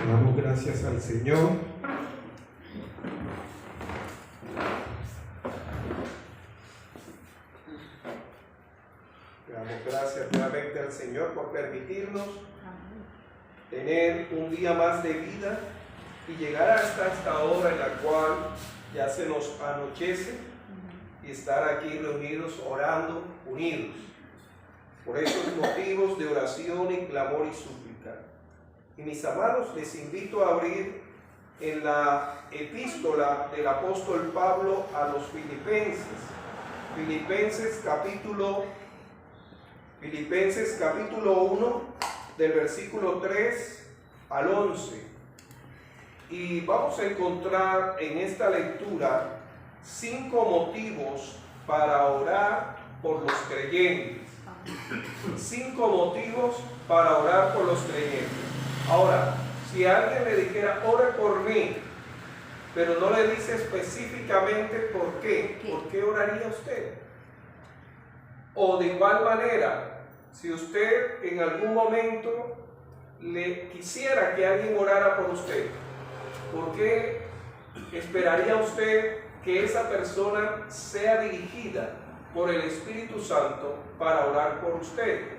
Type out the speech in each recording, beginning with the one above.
Damos gracias al Señor. Damos gracias nuevamente al Señor por permitirnos tener un día más de vida y llegar hasta esta hora en la cual ya se nos anochece y estar aquí reunidos orando, unidos. Por esos motivos de oración y clamor y súplica. Y mis amados, les invito a abrir en la epístola del apóstol Pablo a los Filipenses. Filipenses capítulo 1, del versículo 3 al 11. Y vamos a encontrar en esta lectura 5 motivos para orar por los creyentes. 5 motivos para orar por los creyentes. Ahora, si alguien le dijera, ore por mí, pero no le dice específicamente por qué oraría usted? O de igual manera, si usted en algún momento le quisiera que alguien orara por usted, ¿por qué esperaría usted que esa persona sea dirigida por el Espíritu Santo para orar por usted?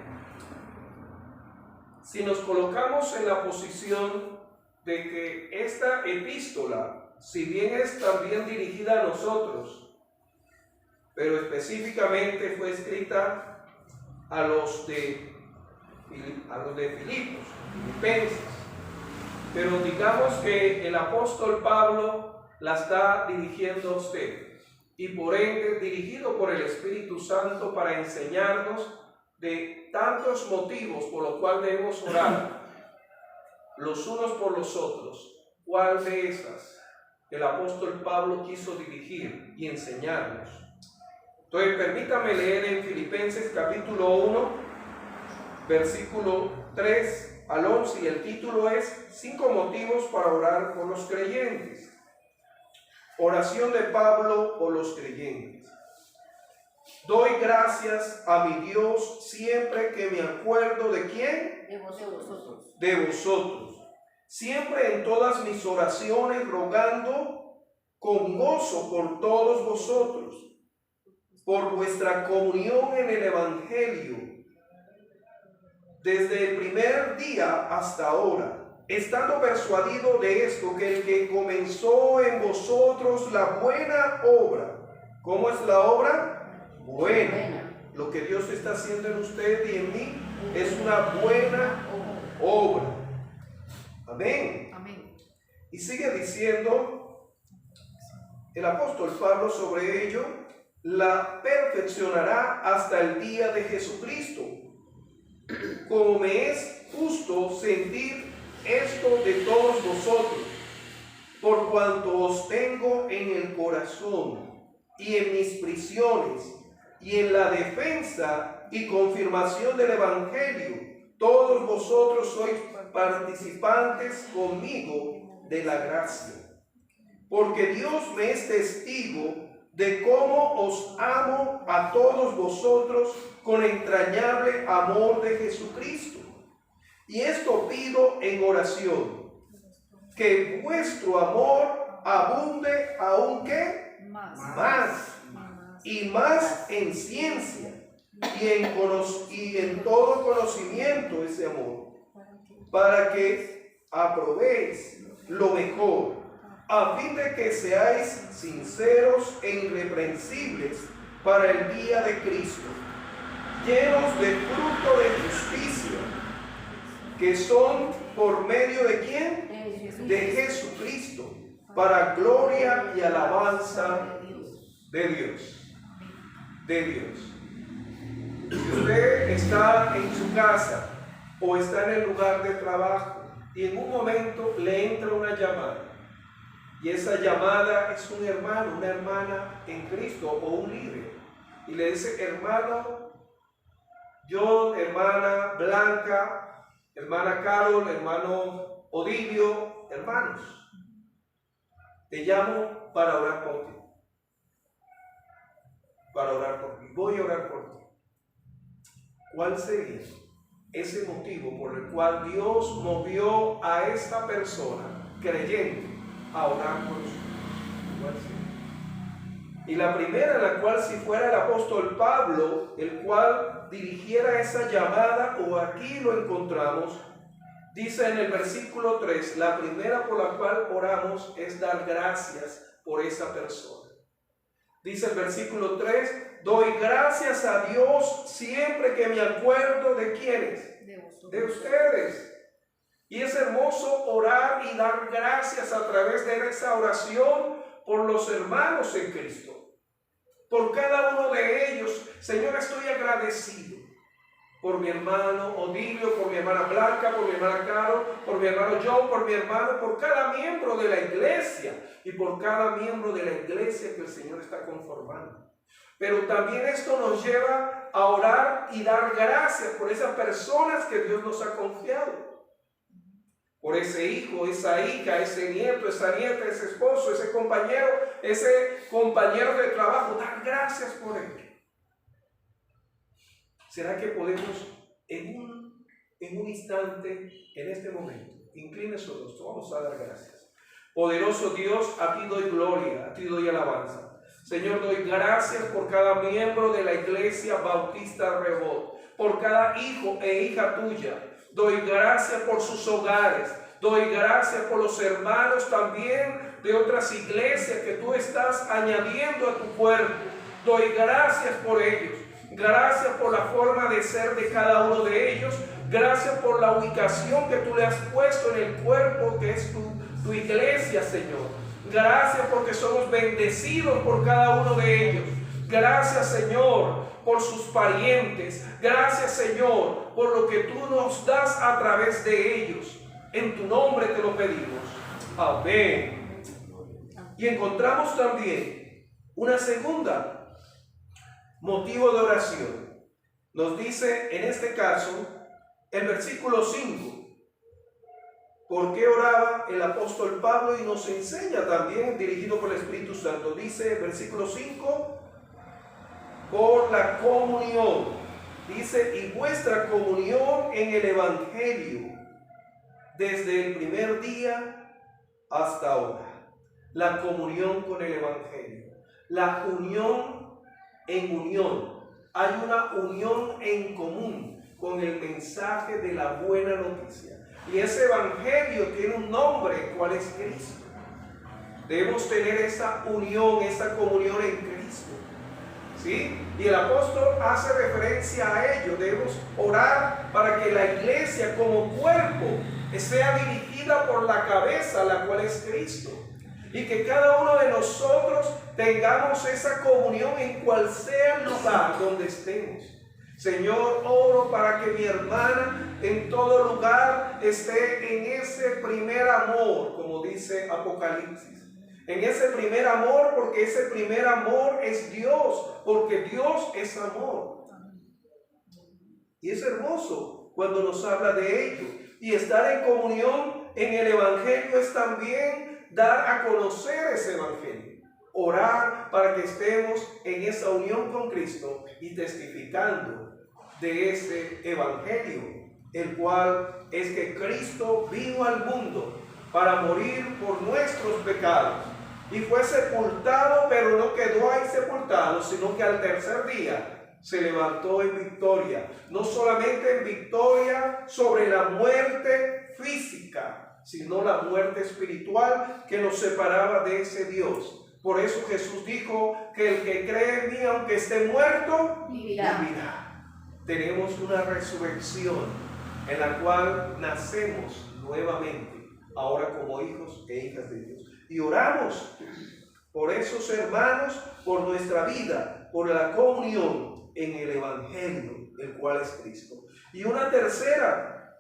Si nos colocamos en la posición de que esta epístola, si bien es también dirigida a nosotros, pero específicamente fue escrita a los de Filipos, Filipenses, pero digamos que el apóstol Pablo la está dirigiendo a usted y por ende dirigido por el Espíritu Santo para enseñarnos de tantos motivos por los cuales debemos orar los unos por los otros. ¿Cuál de esas el apóstol Pablo quiso dirigir y enseñarnos? Entonces permítame leer en Filipenses capítulo 1, versículo 3 al 11, y el título es 5 motivos para orar por los creyentes. Oración de Pablo por los creyentes. Doy gracias a mi Dios siempre que me acuerdo ¿de quién? De vosotros. De vosotros. Siempre en todas mis oraciones rogando con gozo por todos vosotros, por vuestra comunión en el Evangelio, desde el primer día hasta ahora, estando persuadido de esto, que el que comenzó en vosotros la buena obra. ¿Cómo es la obra? Buena. Lo que Dios está haciendo en usted y en mí es una buena obra. Amén. Amén. Y sigue diciendo el apóstol Pablo sobre ello, la perfeccionará hasta el día de Jesucristo. Como me es justo sentir esto de todos vosotros, por cuanto os tengo en el corazón y en mis prisiones y en la defensa y confirmación del Evangelio, todos vosotros sois participantes conmigo de la gracia. Porque Dios me es testigo de cómo os amo a todos vosotros con entrañable amor de Jesucristo. Y esto pido en oración, que vuestro amor abunde aún que más y más en ciencia y en todo conocimiento ese amor, para que aprobéis lo mejor, a fin de que seáis sinceros e irreprensibles para el día de Cristo, llenos de fruto de justicia, que son por medio de ¿quién? De Jesucristo, para gloria y alabanza de Dios. De Dios. Si usted está en su casa o está en el lugar de trabajo y en un momento le entra una llamada, y esa llamada es un hermano, una hermana en Cristo o un líder, y le dice, hermano John, hermana Blanca, hermana Carol, hermano Odilio, hermanos, te llamo para orar por ti. Para orar por ti. Voy a orar por ti. ¿Cuál sería ese motivo por el cual Dios movió a esta persona creyente a orar por su. Y la primera, en la cual si fuera el apóstol Pablo, el cual dirigiera esa llamada, o aquí lo encontramos, dice en el versículo 3, la primera por la cual oramos es dar gracias por esa persona. Dice el versículo 3, doy gracias a Dios siempre que me acuerdo de ¿quiénes? De ustedes. Y es hermoso orar y dar gracias a través de esa oración por los hermanos en Cristo. Por cada uno de ellos, Señor, estoy agradecido. Por mi hermano Odilio, por mi hermana Blanca, por mi hermana Caro, por mi hermano John, por mi hermano, por cada miembro de la iglesia y por cada miembro de la iglesia que el Señor está conformando. Pero también esto nos lleva a orar y dar gracias por esas personas que Dios nos ha confiado. Por ese hijo, esa hija, ese nieto, esa nieta, ese esposo, ese compañero de trabajo. Dar gracias por ello. ¿Será que podemos en un instante, en este momento, incline su rostro? Vamos a dar gracias. Poderoso Dios, a ti doy gloria, a ti doy alabanza. Señor, doy gracias por cada miembro de la Iglesia Bautista Rehoboth, por cada hijo e hija tuya. Doy gracias por sus hogares. Doy gracias por los hermanos también de otras iglesias que tú estás añadiendo a tu cuerpo. Doy gracias por ellos. Gracias por la forma de ser de cada uno de ellos. Gracias por la ubicación que tú le has puesto en el cuerpo que es tu iglesia, Señor. Gracias porque somos bendecidos por cada uno de ellos. Gracias, Señor, por sus parientes. Gracias, Señor, por lo que tú nos das a través de ellos. En tu nombre te lo pedimos. Amén. Y encontramos también una segunda motivo de oración. Nos dice en este caso el versículo 5. ¿Por qué oraba el apóstol Pablo? Y nos enseña también, dirigido por el Espíritu Santo. Dice el versículo 5, por la comunión. Dice, y vuestra comunión en el Evangelio, desde el primer día hasta ahora. La comunión con el Evangelio. La unión en unión. Hay una unión en común con el mensaje de la buena noticia. Y ese Evangelio tiene un nombre, ¿cuál es Cristo? Debemos tener esa unión, esa comunión en Cristo. ¿Sí? Y el apóstol hace referencia a ello. Debemos orar para que la iglesia como cuerpo sea dirigida por la cabeza, la cual es Cristo. Y que cada uno de nosotros tengamos esa comunión en cual sea el lugar donde estemos. Señor, oro para que mi hermana en todo lugar esté en ese primer amor, como dice Apocalipsis. En ese primer amor, porque ese primer amor es Dios, porque Dios es amor. Y es hermoso cuando nos habla de ello. Y estar en comunión en el Evangelio es también dar a conocer ese Evangelio. Orar para que estemos en esa unión con Cristo y testificando de ese Evangelio, el cual es que Cristo vino al mundo para morir por nuestros pecados y fue sepultado, pero no quedó ahí sepultado, sino que al tercer día se levantó en victoria, no solamente en victoria sobre la muerte física, sino la muerte espiritual que nos separaba de ese Dios. Por eso Jesús dijo que el que cree en mí, aunque esté muerto, vivirá. Tenemos una resurrección en la cual nacemos nuevamente, ahora como hijos e hijas de Dios. Y oramos por esos hermanos, por nuestra vida, por la comunión en el Evangelio, el cual es Cristo. Y una tercera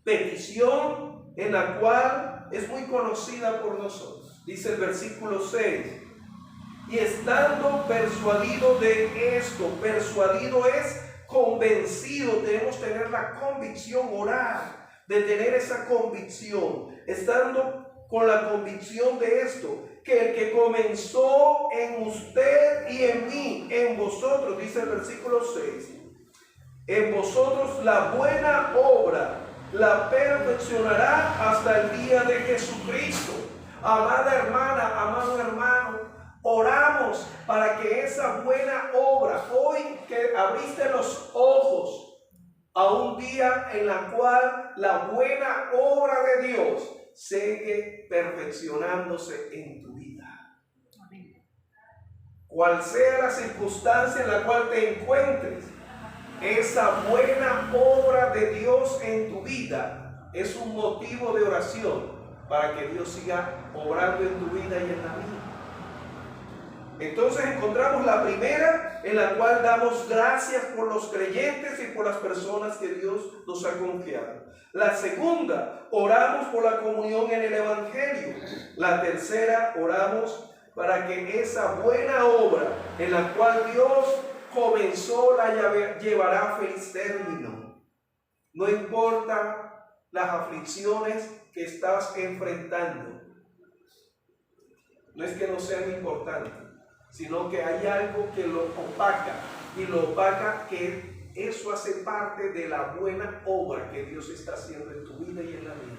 petición en la cual es muy conocida por nosotros. Dice el versículo 6. Y estando persuadido de esto, persuadido es convencido, debemos tener la convicción, orar, de tener esa convicción, estando con la convicción de esto, que el que comenzó en usted y en mí, en vosotros, dice el versículo 6, en vosotros la buena obra la perfeccionará hasta el día de Jesucristo. Amada hermana, amado hermano, oramos para que esa buena obra, hoy que abriste los ojos a un día en la cual la buena obra de Dios sigue perfeccionándose en tu vida. Cual sea la circunstancia en la cual te encuentres, esa buena obra de Dios en tu vida es un motivo de oración para que Dios siga obrando en tu vida y en la mía. Entonces encontramos la primera, en la cual damos gracias por los creyentes y por las personas que Dios nos ha confiado. La segunda, oramos por la comunión en el Evangelio. La tercera, oramos para que esa buena obra en la cual Dios comenzó la llevará a feliz término. No importa las aflicciones que estás enfrentando. No es que no sean importantes, sino que hay algo que lo opaca, y lo opaca que eso hace parte de la buena obra que Dios está haciendo en tu vida y en la mía.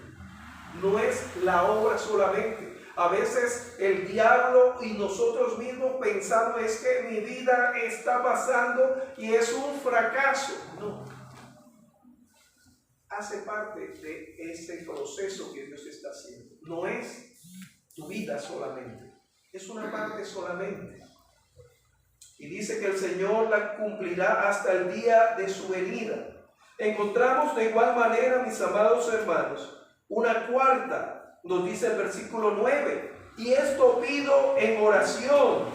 No es la obra solamente. A veces el diablo y nosotros mismos pensamos es que mi vida está pasando y es un fracaso. No. Hace parte de ese proceso que Dios está haciendo. No es tu vida solamente. Es una parte solamente. Y dice que el Señor la cumplirá hasta el día de su venida. Encontramos de igual manera, mis amados hermanos, una cuarta. Nos dice el versículo 9, y esto pido en oración,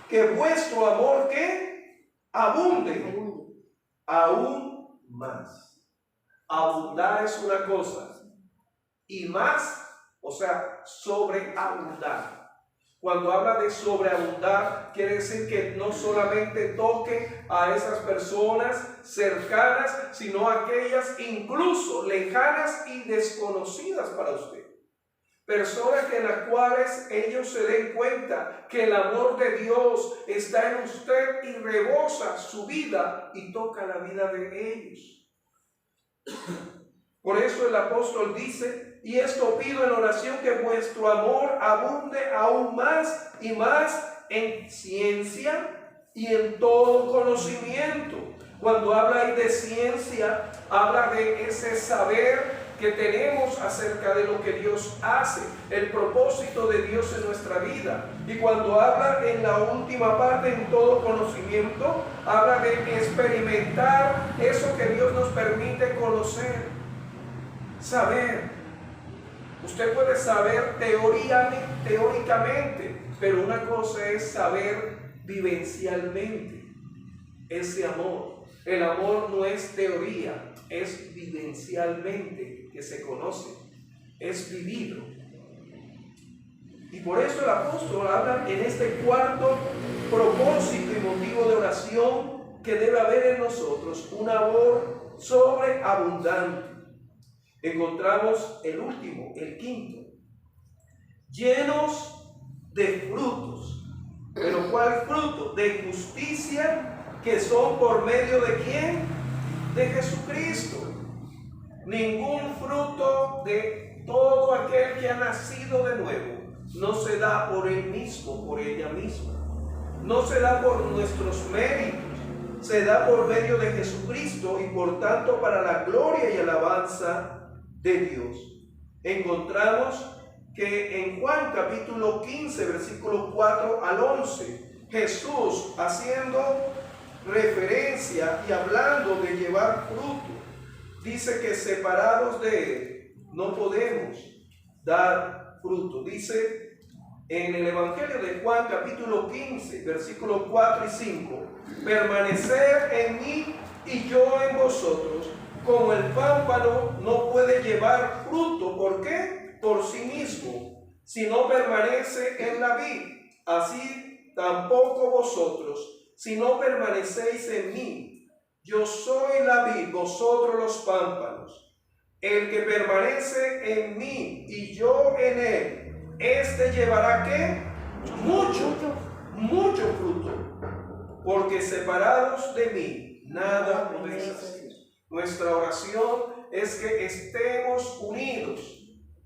que vuestro amor, ¿qué? Abunde aún más. Abundar es una cosa, y más, o sea, sobreabundar. Cuando habla de sobreabundar, quiere decir que no solamente toque a esas personas cercanas, sino a aquellas incluso lejanas y desconocidas para usted. Personas en las cuales ellos se den cuenta que el amor de Dios está en usted y rebosa su vida y toca la vida de ellos. Por eso el apóstol dice, y esto pido en oración, que vuestro amor abunde aún más y más en ciencia y en todo conocimiento. Cuando habla ahí de ciencia, habla de ese saber que tenemos acerca de lo que Dios hace, el propósito de Dios en nuestra vida. Y cuando habla en la última parte, en todo conocimiento, habla de experimentar eso que Dios nos permite conocer, saber. Usted puede saber teóricamente, pero una cosa es saber vivencialmente ese amor. El amor no es teoría, es vivencialmente que se conoce, es vivido. Y por eso el apóstol habla en este cuarto propósito y motivo de oración que debe haber en nosotros, un amor sobreabundante. Encontramos el último, el quinto, llenos de frutos. ¿Pero cuál fruto? De justicia, que son por medio de ¿quién? De Jesucristo. Ningún fruto de todo aquel que ha nacido de nuevo no se da por él mismo, por ella misma. No se da por nuestros méritos, se da por medio de Jesucristo y por tanto para la gloria y alabanza de Dios. Encontramos que en Juan capítulo 15, versículos 4 al 11, Jesús haciendo referencia y hablando de llevar fruto, dice que separados de Él no podemos dar fruto. Dice en el Evangelio de Juan capítulo 15, versículos 4 y 5, permanecer en mí y yo en vosotros, como el pámpano no puede llevar fruto. ¿Por qué? Por sí mismo, si no permanece en la vid. Así tampoco vosotros, si no permanecéis en mí. Yo soy la vid, vosotros los pámpanos. El que permanece en mí y yo en él, este llevará ¿qué? Mucho fruto. porque separados de mí, nada podéis hacer. Nuestra oración es que estemos unidos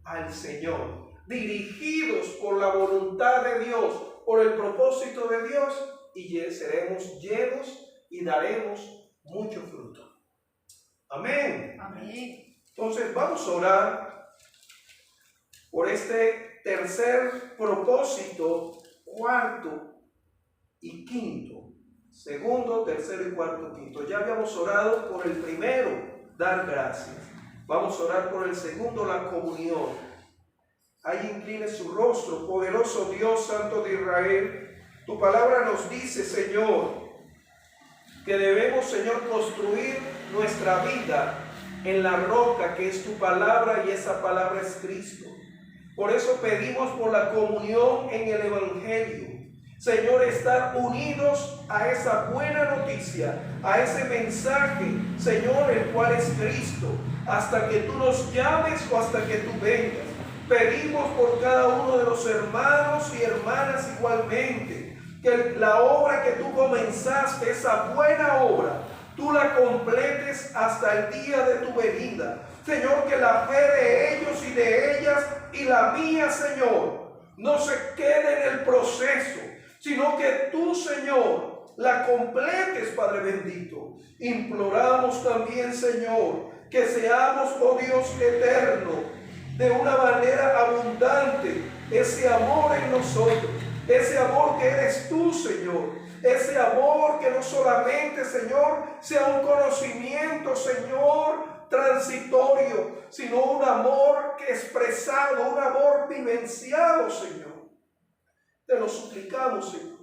al Señor, dirigidos por la voluntad de Dios, por el propósito de Dios, y seremos llenos y daremos mucho fruto. Amén. Amén. Entonces vamos a orar por este tercer propósito, cuarto y quinto. Segundo, tercero y cuarto, quinto. Ya habíamos orado por el primero, dar gracias. Vamos a orar por el segundo, la comunión. Ahí incline su rostro, poderoso Dios Santo de Israel. Tu palabra nos dice, Señor, que debemos, Señor, construir nuestra vida en la roca que es tu palabra, y esa palabra es Cristo. Por eso pedimos por la comunión en el Evangelio. Señor, estar unidos a esa buena noticia, a ese mensaje, Señor, el cual es Cristo, hasta que tú nos llames o hasta que tú vengas. Pedimos por cada uno de los hermanos y hermanas igualmente, que la obra que tú comenzaste, esa buena obra, tú la completes hasta el día de tu venida. Señor, que la fe de ellos y de ellas y la mía, Señor, no se quede en el proceso, sino que tú, Señor, la completes, Padre bendito. Imploramos también, Señor, que seamos, oh Dios eterno, de una manera abundante, ese amor en nosotros, ese amor que eres tú, Señor, ese amor que no solamente, Señor, sea un conocimiento, Señor, transitorio, sino un amor expresado, un amor vivenciado, Señor. Te lo suplicamos, Señor.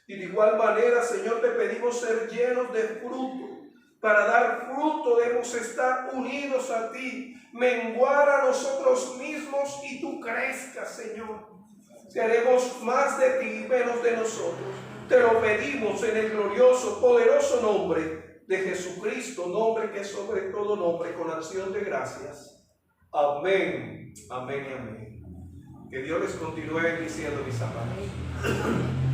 Y de igual manera, Señor, te pedimos ser llenos de fruto. Para dar fruto debemos estar unidos a ti, menguar a nosotros mismos y tú crezcas, Señor. Queremos más de ti y menos de nosotros. Te lo pedimos en el glorioso, poderoso nombre de Jesucristo, nombre que es sobre todo nombre, con acción de gracias. Amén, amén y amén. Que Dios les continúe bendiciendo, mis amados.